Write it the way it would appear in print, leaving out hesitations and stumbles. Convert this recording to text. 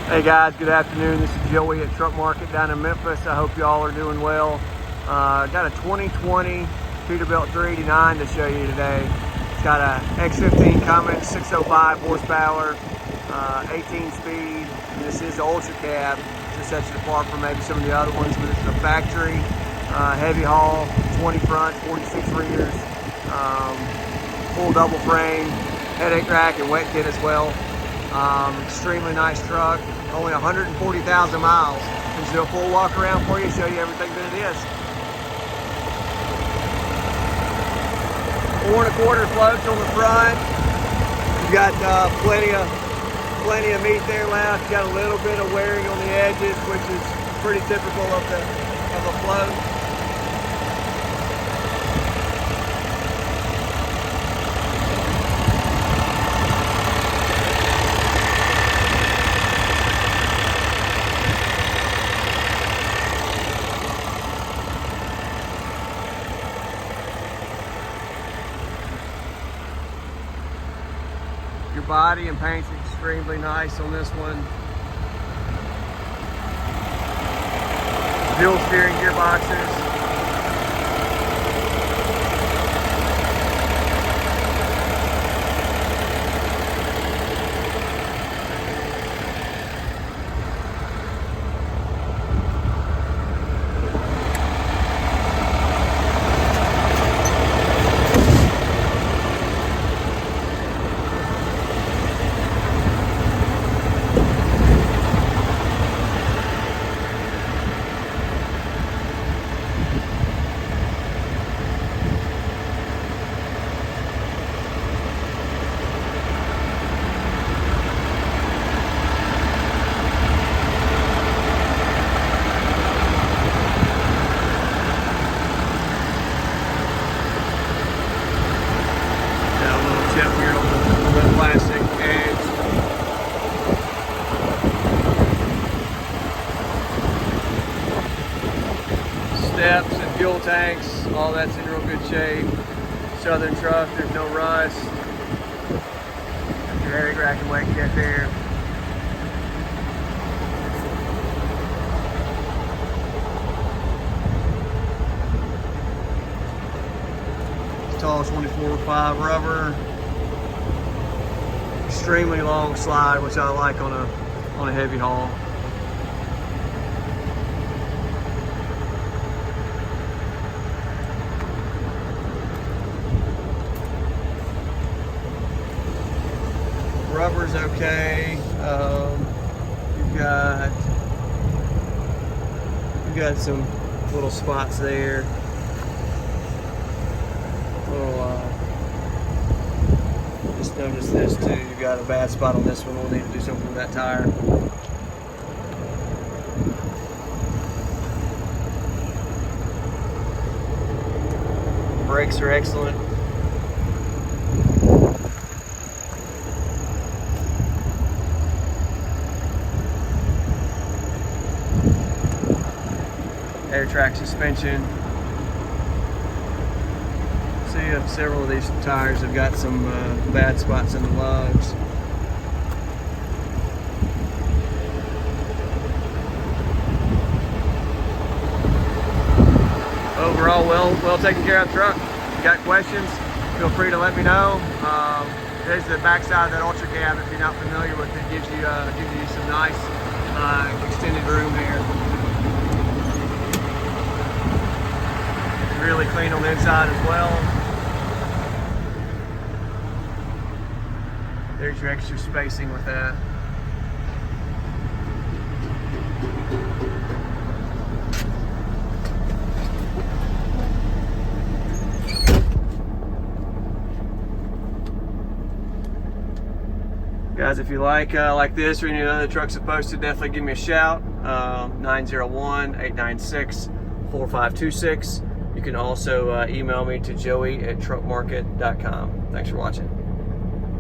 Hey guys, good afternoon. This is Joey at Truck Market down in Memphis. I hope y'all are doing well. Got a 2020 Peterbilt 389 to show you today. It's got a X15 Cummins, 605 horsepower, 18 speed. And this is the Ultra Cab, so sets it apart from maybe some of the other ones. But this is a factory heavy haul, 20 front, 46 rears, full double frame, headache rack and wet kit as well. Extremely nice truck, only 140,000 miles. Let's do a full walk around for you, show you everything that it is. 4 1/4 floats on the front. You got plenty of meat there left. You got a little bit of wearing on the edges, which is pretty typical of a float. Your body and paint's extremely nice on this one. Dual steering gearboxes. Chip here on the plastic edge. Steps and fuel tanks, all that's in real good shape. Southern truck, there's no rust. Got your headache rack and wet kit there. Tall 24/5 rubber. Extremely long slide, which I like on a heavy haul. Rubber's okay. You've got some little spots there. Just notice this too. You got a bad spot on this one. We'll need to do something with that tire. Brakes are excellent. Air track suspension. See, several of these tires have got some bad spots in the lugs. Overall, well taken care of truck. If you got questions, feel free to let me know. There's the backside of that Ultra Cab. If you're not familiar with it, gives you some nice extended room here. Really clean on the inside as well. There's your extra spacing with that. Guys, if you like this or any other trucks I've posted, definitely give me a shout. 901-896-4526. You can also email me to joey@truckmarket.com. Thanks for watching.